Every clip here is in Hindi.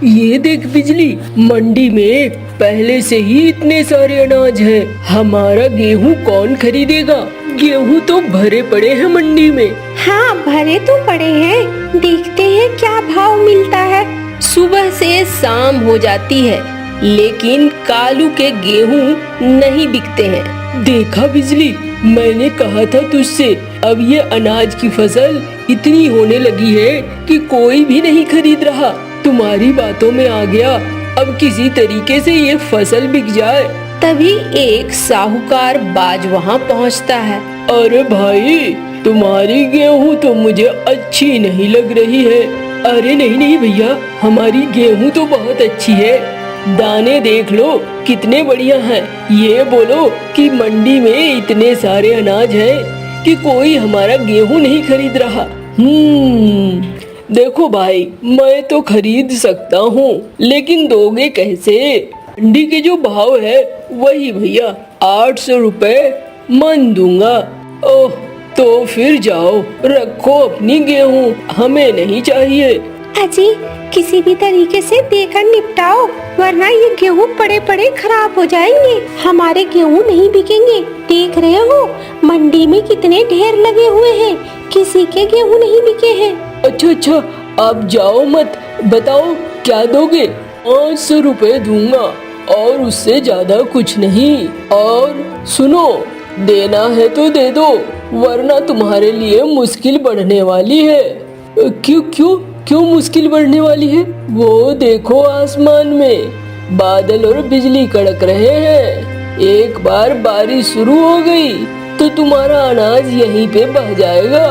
ये देख बिजली, मंडी में पहले से ही इतने सारे अनाज हैं। हमारा गेहूं कौन खरीदेगा? गेहूं तो भरे पड़े हैं मंडी में। हाँ, भरे तो पड़े हैं। देखते हैं क्या भाव मिलता है। सुबह से शाम हो जाती है, लेकिन कालू के गेहूं नहीं बिकते हैं। देखा बिजली, मैंने कहा था तुझसे, अब ये अनाज की फसल इतनी होने लगी है कि कोई भी नहीं खरीद रहा। तुम्हारी बातों में आ गया, अब किसी तरीके से ये फसल बिक जाए। तभी एक साहूकार बाज वहाँ पहुँचता है। अरे भाई, तुम्हारी गेहूं तो मुझे अच्छी नहीं लग रही है। अरे नहीं नहीं भैया, हमारी गेहूं तो बहुत अच्छी है। दाने देख लो कितने बढ़िया हैं। ये बोलो कि मंडी में इतने सारे अनाज हैं कि कोई हमारा गेहूं नहीं खरीद रहा। देखो भाई, मैं तो खरीद सकता हूँ, लेकिन दोगे कैसे? मंडी के जो भाव है वही भैया 800 रुपए मन दूंगा। ओह, तो फिर जाओ, रखो अपनी गेहूं, हमें नहीं चाहिए। अजी, किसी भी तरीके से देकर निपटाओ, वरना ये गेहूं पड़े पड़े खराब हो जाएंगे। हमारे गेहूं नहीं बिकेंगे। देख रहे हो मंडी में कितने ढेर लगे हुए हैं, किसी के गेहूं नहीं बिके हैं। अच्छा, आप जाओ मत, बताओ क्या दोगे? 500 रुपए दूंगा और उससे ज्यादा कुछ नहीं। और सुनो, देना है तो दे दो, वरना तुम्हारे लिए मुश्किल बढ़ने वाली है। क्यों मुश्किल बढ़ने वाली है? वो देखो आसमान में बादल और बिजली कड़क रहे हैं। एक बार बारिश शुरू हो गई तो तुम्हारा अनाज यहीं पे बह जाएगा।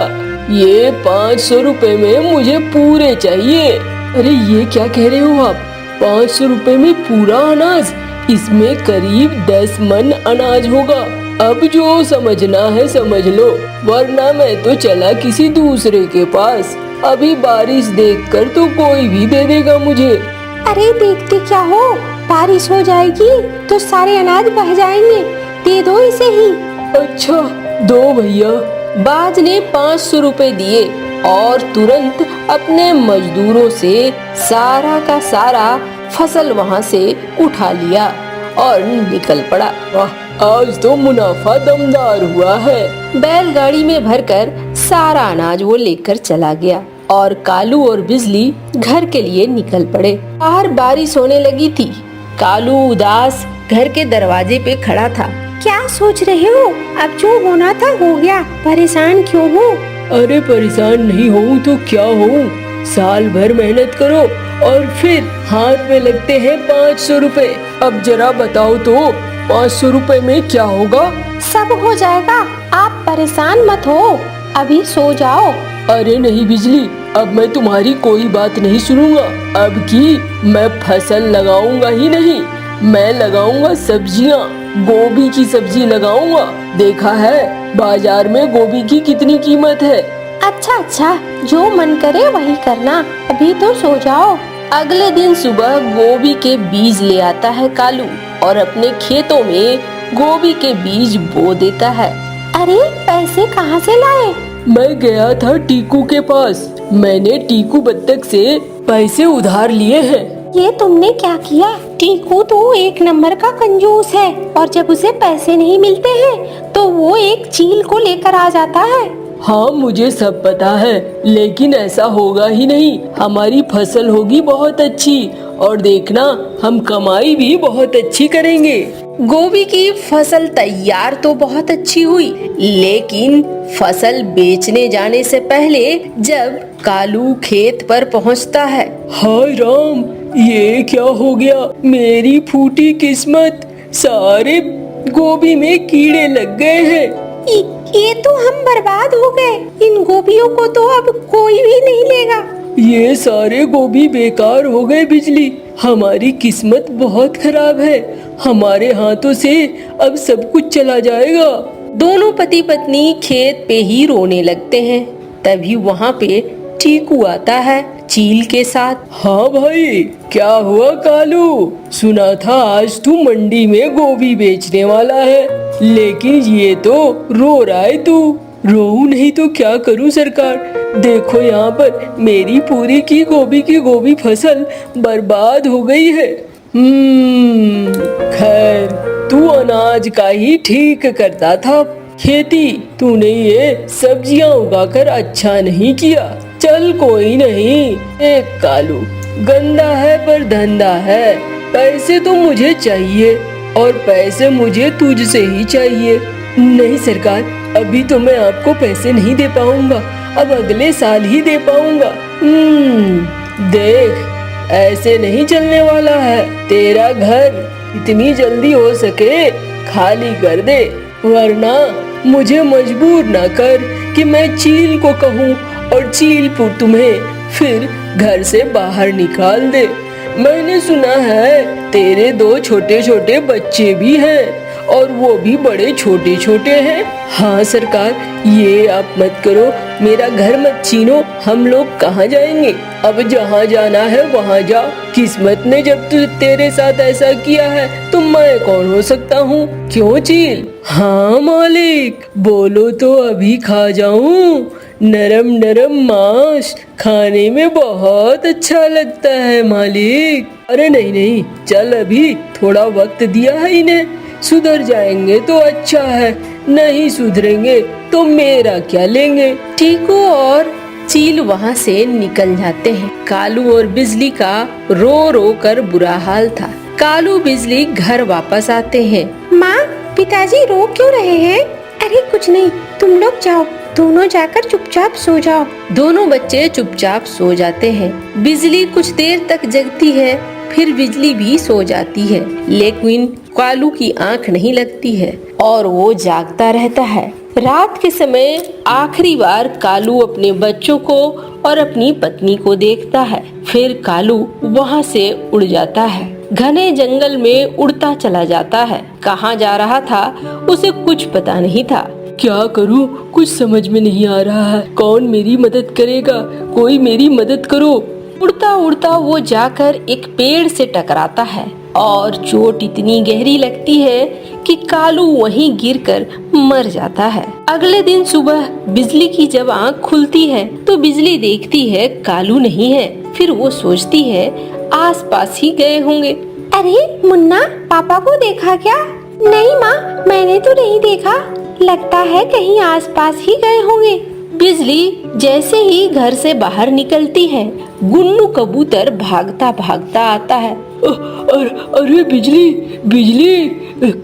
ये 500 रुपए में मुझे पूरे चाहिए। अरे ये क्या कह रहे हो आप? 500 रुपए में पूरा अनाज? इसमें करीब 10 मन अनाज होगा। अब जो समझना है समझ लो, वरना मैं तो चला किसी दूसरे के पास। अभी बारिश देखकर तो कोई भी दे देगा मुझे। अरे देखते क्या हो, बारिश हो जाएगी तो सारे अनाज बह जाएंगे। दे दो इसे ही। अच्छा, दो भैया। बाज ने 500 रुपए दिए और तुरंत अपने मजदूरों से सारा का सारा फसल वहाँ से उठा लिया और निकल पड़ा। वाह, आज तो मुनाफा दमदार हुआ है। बैलगाड़ी में भरकर सारा अनाज वो लेकर चला गया और कालू और बिजली घर के लिए निकल पड़े। बाहर बारिश होने लगी थी। कालू उदास घर के दरवाजे पे खड़ा था। क्या सोच रहे हो? अब जो होना था हो गया, परेशान क्यों हो? अरे परेशान नहीं हूँ तो क्या हूँ, साल भर मेहनत करो और फिर हाथ में लगते हैं 500 रुपए। अब जरा बताओ तो 500 रुपए में क्या होगा? सब हो जाएगा, आप परेशान मत हो, अभी सो जाओ। अरे नहीं बिजली, अब मैं तुम्हारी कोई बात नहीं सुनूंगा। अब की मैं फसल लगाऊंगा ही नहीं, मैं लगाऊंगा सब्जियां। गोभी की सब्जी लगाऊंगा। देखा है बाजार में गोभी की कितनी कीमत है। अच्छा, जो मन करे वही करना, अभी तो सो जाओ। अगले दिन सुबह गोभी के बीज ले आता है कालू और अपने खेतों में गोभी के बीज बो देता है। अरे पैसे कहाँ से लाए? मैं गया था टीकू के पास। मैंने टीकू बत्तख से पैसे उधार लिए हैं। ये तुमने क्या किया? टीकू तो एक नंबर का कंजूस है और जब उसे पैसे नहीं मिलते हैं तो वो एक चील को लेकर आ जाता है। हाँ, मुझे सब पता है, लेकिन ऐसा होगा ही नहीं। हमारी फसल होगी बहुत अच्छी और देखना, हम कमाई भी बहुत अच्छी करेंगे। गोभी की फसल तैयार तो बहुत अच्छी हुई, लेकिन फसल बेचने जाने से पहले जब कालू खेत पर पहुंचता है, हाय राम, ये क्या हो गया? मेरी फूटी किस्मत, सारे गोभी में कीड़े लग गए हैं। ये तो हम बर्बाद हो गए। इन गोभियों को तो अब कोई भी नहीं लेगा। ये सारे गोभी बेकार हो गए बिजली। हमारी किस्मत बहुत खराब है। हमारे हाथों से अब सब कुछ चला जाएगा। दोनों पति पत्नी खेत पे ही रोने लगते हैं। तभी वहाँ पे टीकू आता है चील के साथ। हाँ भाई, क्या हुआ कालू? सुना था आज तू मंडी में गोभी बेचने वाला है, लेकिन ये तो रो रहा है तू। रोऊं नहीं तो क्या करूं सरकार? देखो यहाँ पर मेरी पूरी की गोभी फसल बर्बाद हो गई है। खैर तू अनाज का ही ठीक करता था। खेती तूने ये सब्जियां उगाकर अच्छा नहीं किया। चल कोई नहीं। एक कालू, गंदा है पर धंधा है। पैसे तो मुझे चाहिए और पैसे मुझे तुझसे ही चाहिए। नहीं सरकार, अभी तो मैं आपको पैसे नहीं दे पाऊंगा, अब अगले साल ही दे पाऊंगा। देख, ऐसे नहीं चलने वाला है। तेरा घर इतनी जल्दी हो सके खाली कर दे, वरना मुझे मजबूर ना कर कि मैं चील को कहूँ और चील तुम्हें फिर घर से बाहर निकाल दे। मैंने सुना है तेरे 2 छोटे छोटे बच्चे भी हैं और वो भी बड़े छोटे छोटे हैं। हाँ सरकार, ये आप मत करो, मेरा घर मत छीनो। हम लोग कहाँ जाएंगे? अब जहाँ जाना है वहाँ जा। किस्मत ने जब तेरे साथ ऐसा किया है तो मैं कौन हो सकता हूँ? क्यों चील? हाँ मालिक, बोलो तो अभी खा जाऊं। नरम नरम मांस खाने में बहुत अच्छा लगता है मालिक। अरे नहीं नहीं, चल अभी थोड़ा वक्त दिया है इन्हें, सुधर जाएंगे तो अच्छा है, नहीं सुधरेंगे तो मेरा क्या लेंगे। टीकू और चील वहाँ से निकल जाते हैं। कालू और बिजली का रो रो कर बुरा हाल था। कालू बिजली घर वापस आते हैं। माँ, पिताजी रो क्यों रहे हैं? अरे कुछ नहीं, तुम लोग जाओ, दोनों जाकर चुपचाप सो जाओ। दोनों बच्चे चुपचाप सो जाते हैं। बिजली कुछ देर तक जगती है, फिर बिजली भी सो जाती है, लेकिन कालू की आंख नहीं लगती है और वो जागता रहता है। रात के समय आखिरी बार कालू अपने बच्चों को और अपनी पत्नी को देखता है। फिर कालू वहाँ से उड़ जाता है, घने जंगल में उड़ता चला जाता है। कहाँ जा रहा था उसे कुछ पता नहीं था। क्या करूं, कुछ समझ में नहीं आ रहा है। कौन मेरी मदद करेगा? कोई मेरी मदद करो। उड़ता उड़ता वो जाकर एक पेड़ से टकराता है और चोट इतनी गहरी लगती है कि कालू वहीं गिरकर मर जाता है। अगले दिन सुबह बिजली की जब आँख खुलती है तो बिजली देखती है कालू नहीं है। फिर वो सोचती है आसपास ही गए होंगे। अरे मुन्ना, पापा को देखा क्या? नहीं माँ, मैंने तो नहीं देखा, लगता है कहीं आसपास ही गए होंगे। बिजली जैसे ही घर से बाहर निकलती है, गुन्नू कबूतर भागता भागता आता है। अरे बिजली,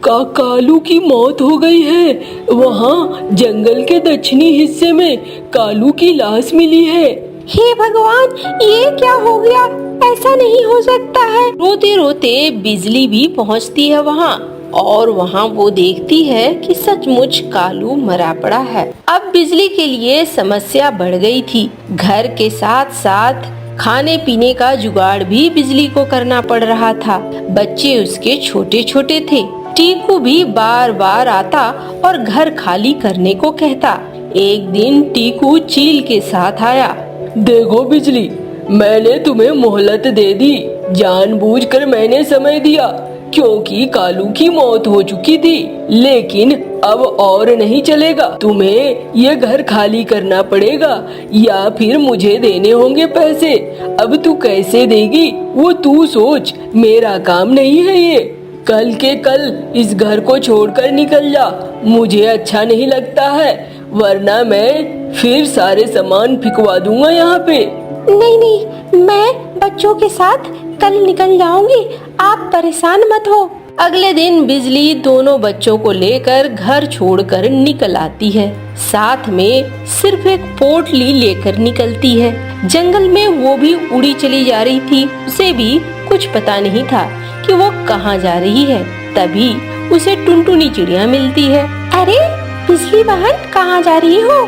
कालू की मौत हो गई है। वहाँ जंगल के दक्षिणी हिस्से में कालू की लाश मिली है। हे भगवान, ये क्या हो गया? ऐसा नहीं हो सकता है। रोते रोते बिजली भी पहुँचती है वहाँ और वहाँ वो देखती है कि सचमुच कालू मरा पड़ा है। अब बिजली के लिए समस्या बढ़ गई थी। घर के साथ साथ खाने पीने का जुगाड़ भी बिजली को करना पड़ रहा था। बच्चे उसके छोटे छोटे थे। टीकू भी बार बार आता और घर खाली करने को कहता। एक दिन टीकू चील के साथ आया। देखो बिजली, मैंने तुम्हें मोहलत दे दी, जानबूझकर मैंने समय दिया क्योंकि कालू की मौत हो चुकी थी। लेकिन अब और नहीं चलेगा, तुम्हें ये घर खाली करना पड़ेगा या फिर मुझे देने होंगे पैसे। अब तू कैसे देगी वो तू सोच, मेरा काम नहीं है ये। कल के कल इस घर को छोड़कर निकल जा, मुझे अच्छा नहीं लगता है, वरना मैं फिर सारे सामान फिकवा दूंगा यहाँ पे। नहीं नहीं, मैं बच्चों के साथ कल निकल जाऊंगी, आप परेशान मत हो। अगले दिन बिजली दोनों बच्चों को लेकर घर छोड़कर निकल आती है। साथ में सिर्फ एक पोटली लेकर निकलती है। जंगल में वो भी उड़ी चली जा रही थी। उसे भी कुछ पता नहीं था कि वो कहाँ जा रही है। तभी उसे टुनटुनी चिड़िया मिलती है। अरे बिजली बहन, कहाँ जा रही हो?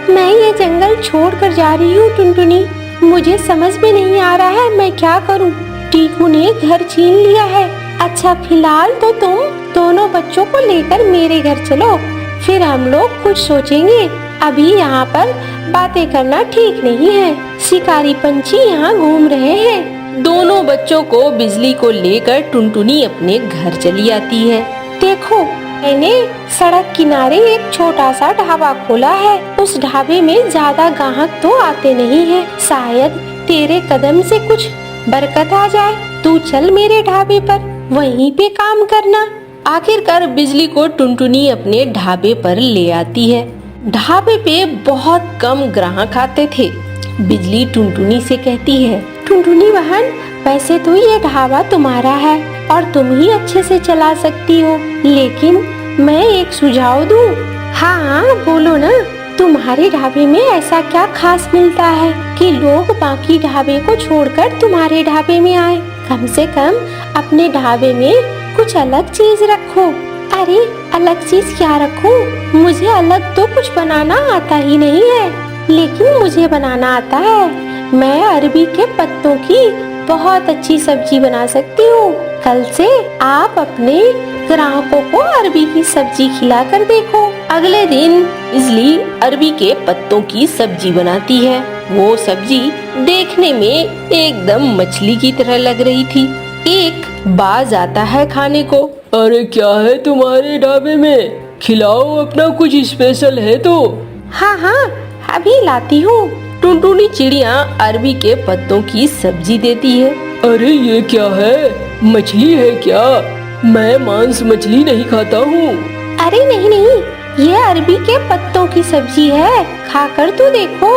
मैं ये जंगल छोड़कर जा रही हूँ टुनटुनी, मुझे समझ में नहीं आ रहा है मैं क्या करूँ। टीकू ने घर छीन लिया है। अच्छा, फिलहाल तो तुम दोनों बच्चों को लेकर मेरे घर चलो, फिर हम लोग कुछ सोचेंगे। अभी यहाँ पर बातें करना ठीक नहीं है, शिकारी पंछी यहाँ घूम रहे हैं। दोनों बच्चों को बिजली को लेकर टुनटुनी अपने घर चली आती है। देखो, मैंने सड़क किनारे एक छोटा सा ढाबा खोला है। उस ढाबे में ज्यादा ग्राहक तो आते नहीं हैं। शायद तेरे कदम से कुछ बरकत आ जाए। तू चल मेरे ढाबे पर, वहीं पे काम करना। आखिरकार बिजली को टुनटुनी अपने ढाबे पर ले आती है। ढाबे पे बहुत कम ग्राहक आते थे। बिजली टुनटुनी से कहती है, टुनटुनी बहन, वैसे तो ये ढाबा तुम्हारा है और तुम ही अच्छे से चला सकती हो, लेकिन मैं एक सुझाव दूं? हाँ बोलो ना। तुम्हारे ढाबे में ऐसा क्या खास मिलता है कि लोग बाकी ढाबे को छोड़कर तुम्हारे ढाबे में आए? कम से कम अपने ढाबे में कुछ अलग चीज रखो। अरे अलग चीज क्या रखूं? मुझे अलग तो कुछ बनाना आता ही नहीं है, लेकिन मुझे बनाना आता है। मैं अरबी के पत्तों की बहुत अच्छी सब्जी बना सकती हूँ। कल से आप अपने ग्राहकों को अरबी की सब्जी खिला कर देखो। अगले दिन बिजली अरबी के पत्तों की सब्जी बनाती है। वो सब्जी देखने में एकदम मछली की तरह लग रही थी। एक बाज आता है खाने को। अरे क्या है तुम्हारे ढाबे में? खिलाओ, अपना कुछ स्पेशल है तो। हाँ हाँ, अभी लाती हूँ। टुनटुनी चिड़िया अरबी के पत्तों की सब्जी देती है। अरे ये क्या है? मछली है क्या? मैं मांस मछली नहीं खाता हूँ। अरे नहीं नहीं, ये अरबी के पत्तों की सब्जी है, खाकर तो देखो।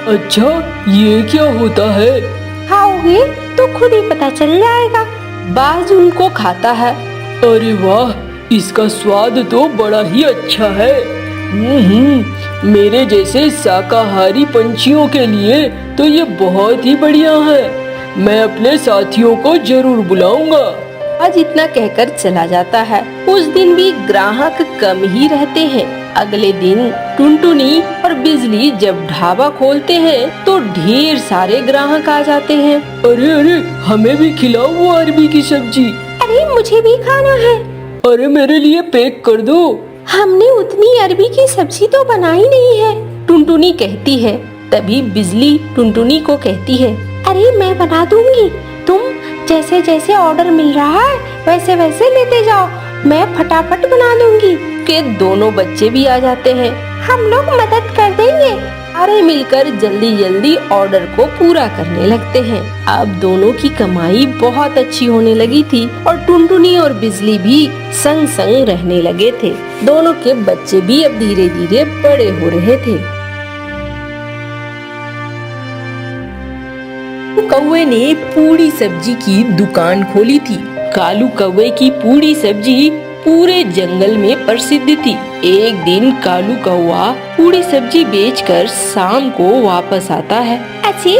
अच्छा, ये क्या होता है? खाओगे तो खुद ही पता चल जाएगा। बाज उनको खाता है। अरे वाह, इसका स्वाद तो बड़ा ही अच्छा है। मेरे जैसे शाकाहारी पंछियों के लिए तो ये बहुत ही बढ़िया है। मैं अपने साथियों को जरूर बुलाऊंगा। आज इतना कहकर चला जाता है। उस दिन भी ग्राहक कम ही रहते हैं। अगले दिन टुनटुनी और बिजली जब ढाबा खोलते हैं तो ढेर सारे ग्राहक आ जाते हैं। अरे अरे, हमें भी खिलाओ वो अरबी की सब्जी। अरे मुझे भी खाना है। अरे मेरे लिए पैक कर दो। हमने उतनी अरबी की सब्जी तो बनाई नहीं है, टुनटुनी कहती है। तभी बिजली टुनटुनी को कहती है, अरे मैं बना दूंगी, तुम जैसे जैसे ऑर्डर मिल रहा है वैसे वैसे लेते जाओ, मैं फटाफट बना दूंगी। के दोनों बच्चे भी आ जाते हैं। हम लोग मदद कर देंगे। सारे मिलकर जल्दी जल्दी ऑर्डर को पूरा करने लगते हैं। अब दोनों की कमाई बहुत अच्छी होने लगी थी और टुनटुनी और बिजली भी संग संग रहने लगे थे। दोनों के बच्चे भी अब धीरे धीरे बड़े हो रहे थे। कौवे ने पूरी सब्जी की दुकान खोली थी। कालू कौवे की पूरी सब्जी पूरे जंगल में प्रसिद्ध थी। एक दिन कालू कौवा पूरी सब्जी बेचकर शाम को वापस आता है। अच्छी,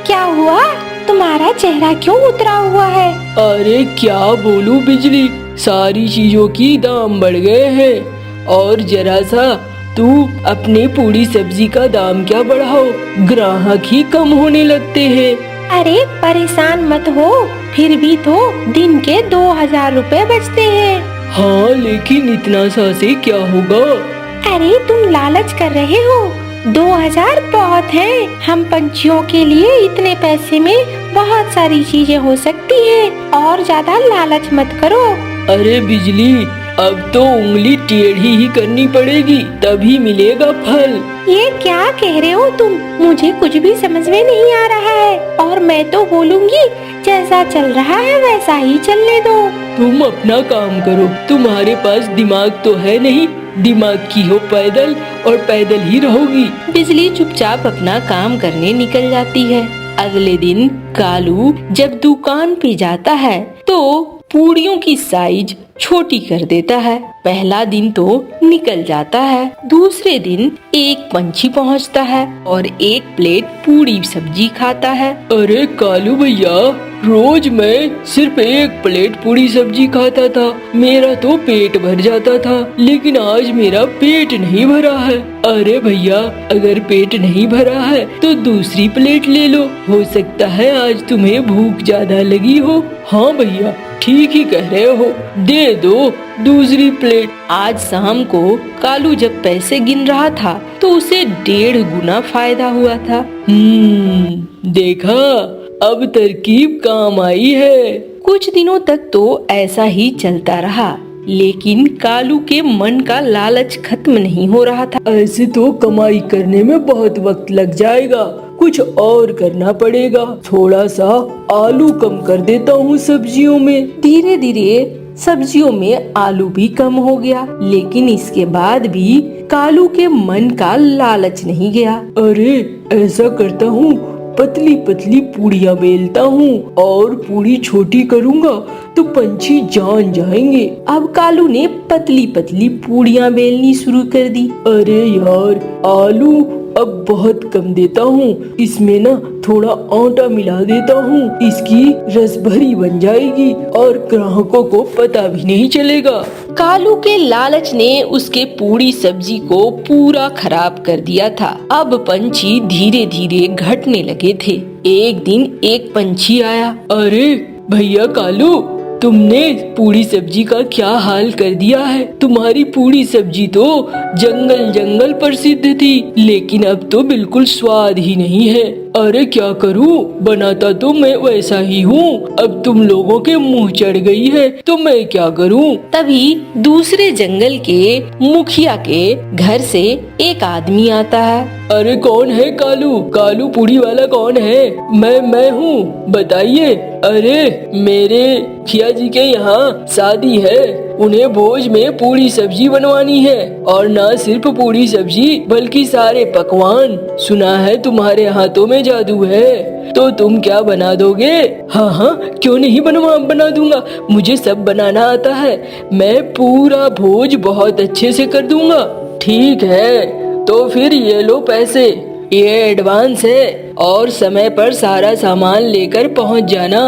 क्या हुआ? तुम्हारा चेहरा क्यों उतरा हुआ है? अरे क्या बोलूं बिजली, सारी चीजों की दाम बढ़ गए हैं। और जरा सा तू अपने पूरी सब्जी का दाम क्या बढ़ाओ, ग्राहक ही कम होने लगते हैं। अरे परेशान मत हो, फिर भी तो दिन के 2000 रुपए बचते हैं। हाँ, लेकिन इतना सा से क्या होगा? अरे तुम लालच कर रहे हो, 2000 बहुत है। हम पंछियों के लिए इतने पैसे में बहुत सारी चीजें हो सकती हैं, और ज्यादा लालच मत करो। अरे बिजली, अब तो उंगली टेढ़ी ही करनी पड़ेगी, तभी मिलेगा फल। ये क्या कह रहे हो तुम? मुझे कुछ भी समझ में नहीं आ रहा है, और मैं तो बोलूँगी जैसा चल रहा है वैसा ही चलने दो। तुम अपना काम करो, तुम्हारे पास दिमाग तो है नहीं, दिमाग की हो पैदल और पैदल ही रहोगी। बिजली चुपचाप अपना काम करने निकल जाती है। अगले दिन कालू जब दुकान पे जाता है तो पूड़ियों की साइज छोटी कर देता है। पहला दिन तो निकल जाता है। दूसरे दिन एक पंछी पहुंचता है और एक प्लेट पूरी सब्जी खाता है। अरे कालू भैया, रोज मैं सिर्फ एक प्लेट पूरी सब्जी खाता था, मेरा तो पेट भर जाता था, लेकिन आज मेरा पेट नहीं भरा है। अरे भैया, अगर पेट नहीं भरा है तो दूसरी प्लेट ले लो, हो सकता है आज तुम्हें भूख ज्यादा लगी हो। हाँ भैया, ठीक ही कह रहे हो, दे दो दूसरी प्लेट। आज शाम को कालू जब पैसे गिन रहा था तो उसे 1.5 गुना फायदा हुआ था। देखा, अब तरकीब काम आई है। कुछ दिनों तक तो ऐसा ही चलता रहा, लेकिन कालू के मन का लालच खत्म नहीं हो रहा था। ऐसे तो कमाई करने में बहुत वक्त लग जाएगा, कुछ और करना पड़ेगा। थोड़ा सा आलू कम कर देता हूँ सब्जियों में। धीरे धीरे सब्जियों में आलू भी कम हो गया, लेकिन इसके बाद भी कालू के मन का लालच नहीं गया। अरे ऐसा करता हूँ, पतली पतली पूड़ियाँ बेलता हूँ और पूड़ी छोटी करूँगा तो पंछी जान जाएंगे। अब कालू ने पतली पतली पूड़ियाँ बेलनी शुरू कर दी। अरे यार, आलू अब बहुत कम देता हूँ, इसमें ना थोड़ा आटा मिला देता हूँ, इसकी रस भरी बन जाएगी और ग्राहकों को पता भी नहीं चलेगा। कालू के लालच ने उसके पूरी सब्जी को पूरा खराब कर दिया था। अब पंछी धीरे धीरे घटने लगे थे। एक दिन एक पंछी आया। अरे भैया कालू, तुमने पूरी सब्जी का क्या हाल कर दिया है। तुम्हारी पूरी सब्जी तो जंगल जंगल प्रसिद्ध थी, लेकिन अब तो बिल्कुल स्वाद ही नहीं है। अरे क्या करूं, बनाता तो मैं वैसा ही हूँ, अब तुम लोगों के मुंह चढ़ गई है तो मैं क्या करूं। तभी दूसरे जंगल के मुखिया के घर से एक आदमी आता है। अरे कौन है कालू? कालू पूरी वाला कौन है? मैं हूँ, बताइए। अरे मेरे मुखिया जी के यहाँ शादी है, उन्हें भोज में पूरी सब्जी बनवानी है, और न सिर्फ पूरी सब्जी बल्कि सारे पकवान। सुना है तुम्हारे हाथों में जादू है, तो तुम क्या बना दोगे? हाँ हाँ, क्यों नहीं बना दूंगा, मुझे सब बनाना आता है। मैं पूरा भोज बहुत अच्छे से कर दूंगा। ठीक है, तो फिर ये लो पैसे, ये एडवांस है, और समय पर सारा सामान लेकर पहुंच जाना।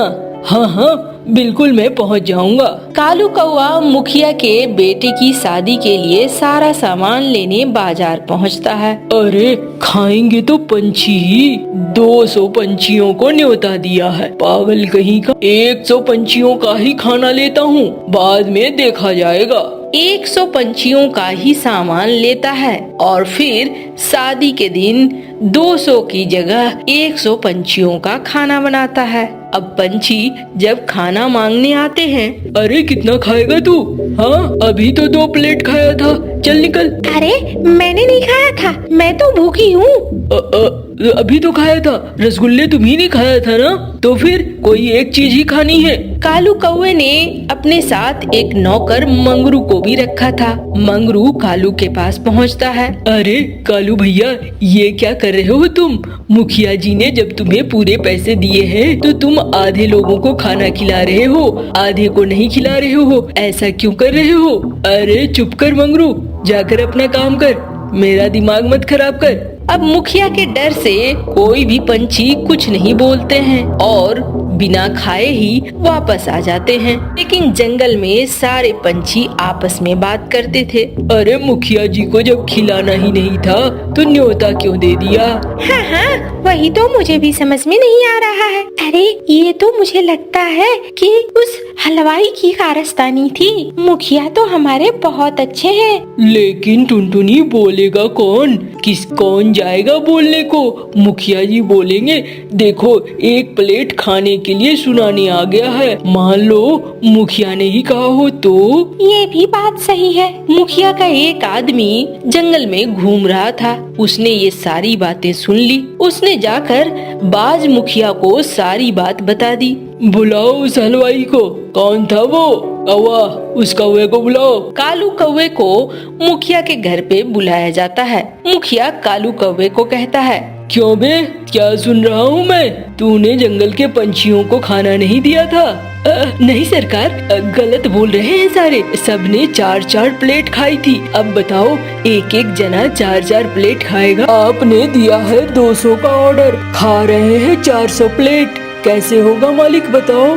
हाँ हाँ, बिल्कुल मैं पहुंच जाऊंगा। कालू कौवा मुखिया के बेटे की शादी के लिए सारा सामान लेने बाजार पहुंचता है। अरे खाएंगे तो पंछी ही, 200 पंछियों को न्योता दिया है, पागल कहीं का। 100 पंछियों का ही खाना लेता हूँ, बाद में देखा जाएगा। 100 पंछियों का ही सामान लेता है और फिर शादी के दिन 200 की जगह 100 पंछियों का खाना बनाता है। अब पंछी जब खाना मांगने आते हैं, अरे कितना खाएगा तू? हाँ, अभी तो 2 प्लेट खाया था, चल निकल। अरे मैंने नहीं खाया था, मैं तो भूखी हूँ। अभी तो खाया था, रसगुल्ले तुम्ही नहीं खाया था ना, तो फिर कोई एक चीज ही खानी है। कालू कौवे ने अपने साथ एक नौकर मंगरू को भी रखा था। मंगरू कालू के पास पहुंचता है। अरे कालू भैया, ये क्या कर रहे हो तुम? मुखिया जी ने जब तुम्हें पूरे पैसे दिए हैं तो तुम आधे लोगों को खाना खिला रहे हो, आधे को नहीं खिला रहे हो, ऐसा क्यों कर रहे हो? अरे चुप कर मंगरू, जाकर अपना काम कर, मेरा दिमाग मत खराब कर। अब मुखिया के डर से कोई भी पंछी कुछ नहीं बोलते हैं और बिना खाए ही वापस आ जाते हैं। लेकिन जंगल में सारे पंछी आपस में बात करते थे। अरे मुखिया जी को जब खिलाना ही नहीं था तो न्योता क्यों दे दिया? हाँ हाँ, वही तो मुझे भी समझ में नहीं आ रहा है। अरे ये तो मुझे लगता है कि उस हलवाई की कारस्तानी थी। मुखिया तो हमारे बहुत अच्छे हैं। लेकिन टुनटुनी, बोलेगा कौन? कौन जाएगा बोलने को? मुखिया जी बोलेंगे, देखो एक प्लेट खाने के लिए सुनाने आ गया है, मान लो मुखिया ने ही कहा हो तो। ये भी बात सही है। मुखिया का एक आदमी जंगल में घूम रहा था, उसने ये सारी बातें सुन ली। उसने जाकर बाज मुखिया को सारी बात बता दी। बुलाओ उस हलवाई को। कौन था वो? कौवा, उस कौवे को बुलाओ। कालू कौवे को मुखिया के घर पे बुलाया जाता है। मुखिया कालू कौवे को कहता है, क्यों बे, क्या सुन रहा हूँ मैं? तूने जंगल के पंछियों को खाना नहीं दिया था? नहीं सरकार, गलत बोल रहे हैं सारे, सबने 4-4 प्लेट खाई थी। अब बताओ, एक एक जना 4-4 प्लेट खाएगा। आपने दिया है 200 का ऑर्डर, खा रहे हैं 400 प्लेट, कैसे होगा मालिक बताओ?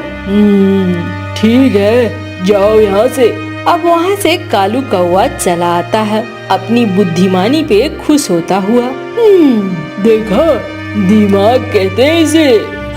ठीक है, जाओ यहाँ से। अब वहाँ से कालू कौवा चला आता है, अपनी बुद्धिमानी पे खुश होता हुआ। देखा, दिमाग कहते हैं इसे।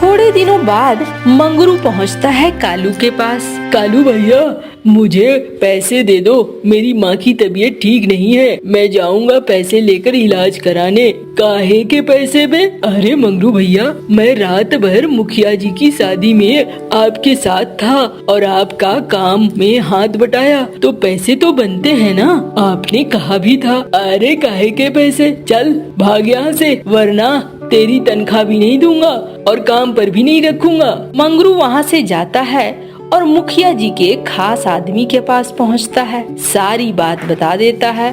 थोड़े दिनों बाद मंगरू पहुँचता है कालू के पास। कालू भैया, मुझे पैसे दे दो, मेरी माँ की तबीयत ठीक नहीं है, मैं जाऊंगा पैसे लेकर इलाज कराने। काहे के पैसे बे? अरे मंगरू भैया, मैं रात भर मुखिया जी की शादी में आपके साथ था और आपका काम में हाथ बटाया, तो पैसे तो बनते हैं ना, आपने कहा भी था। अरे काहे के पैसे, चल भाग यहाँ से, वरना तेरी तनख्वाह भी नहीं दूंगा और काम पर भी नहीं रखूंगा। मंगरू वहाँ से जाता है और मुखिया जी के खास आदमी के पास पहुँचता है, सारी बात बता देता है।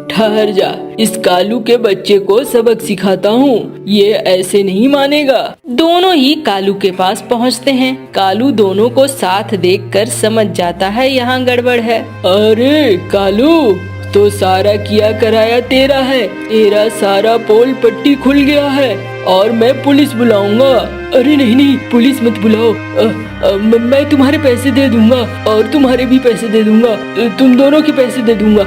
ठहर जा, इस कालू के बच्चे को सबक सिखाता हूँ, ये ऐसे नहीं मानेगा। दोनों ही कालू के पास पहुँचते हैं। कालू दोनों को साथ देखकर समझ जाता है यहाँ गड़बड़ है। अरे कालू, तो सारा किया कराया तेरा है, तेरा सारा पोल पट्टी खुल गया है और मैं पुलिस बुलाऊंगा। अरे नहीं नहीं, पुलिस मत बुलाओ, मैं तुम्हारे पैसे दे दूंगा और तुम्हारे भी पैसे दे दूंगा, तुम दोनों के पैसे दे दूंगा।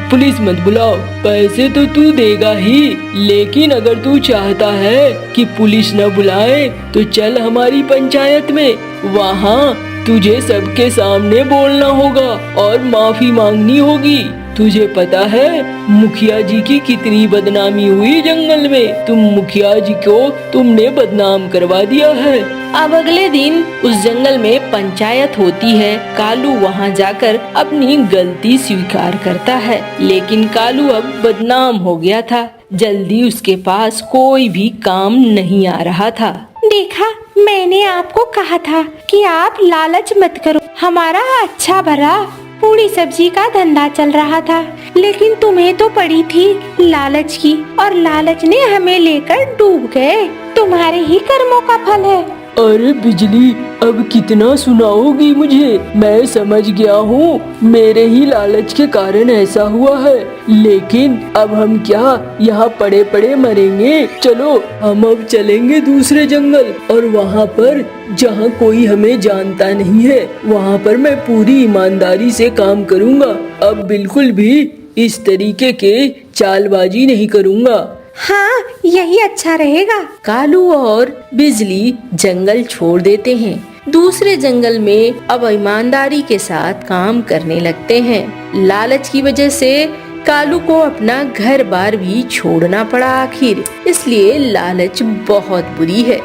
पुलिस मत बुलाओ, पैसे तो तू देगा ही, लेकिन अगर तू चाहता है कि पुलिस न बुलाए तो चल हमारी पंचायत में, वहाँ तुझे सबके सामने बोलना होगा और माफी मांगनी होगी। तुझे पता है मुखिया जी की कितनी बदनामी हुई जंगल में, तुम मुखिया जी को तुमने बदनाम करवा दिया है। अब अगले दिन उस जंगल में पंचायत होती है। कालू वहाँ जाकर अपनी गलती स्वीकार करता है, लेकिन कालू अब बदनाम हो गया था। जल्दी उसके पास कोई भी काम नहीं आ रहा था। देखा, मैंने आपको कहा था कि आप लालच मत करो। हमारा अच्छा भला पूरी सब्जी का धंधा चल रहा था, लेकिन तुम्हें तो पड़ी थी लालच की, और लालच ने हमें लेकर डूब गए। तुम्हारे ही कर्मों का फल है। अरे बिजली, अब कितना सुनाओगी मुझे? मैं समझ गया हूँ, मेरे ही लालच के कारण ऐसा हुआ है, लेकिन अब हम क्या यहाँ पड़े पड़े मरेंगे? चलो हम अब चलेंगे दूसरे जंगल, और वहाँ पर जहाँ कोई हमें जानता नहीं है, वहाँ पर मैं पूरी ईमानदारी से काम करूँगा। अब बिल्कुल भी इस तरीके के चालबाजी नहीं करूँगा। हाँ, यही अच्छा रहेगा। कालू और बिजली जंगल छोड़ देते हैं। दूसरे जंगल में अब ईमानदारी के साथ काम करने लगते हैं। लालच की वजह से कालू को अपना घर बार भी छोड़ना पड़ा आखिर, इसलिए लालच बहुत बुरी है।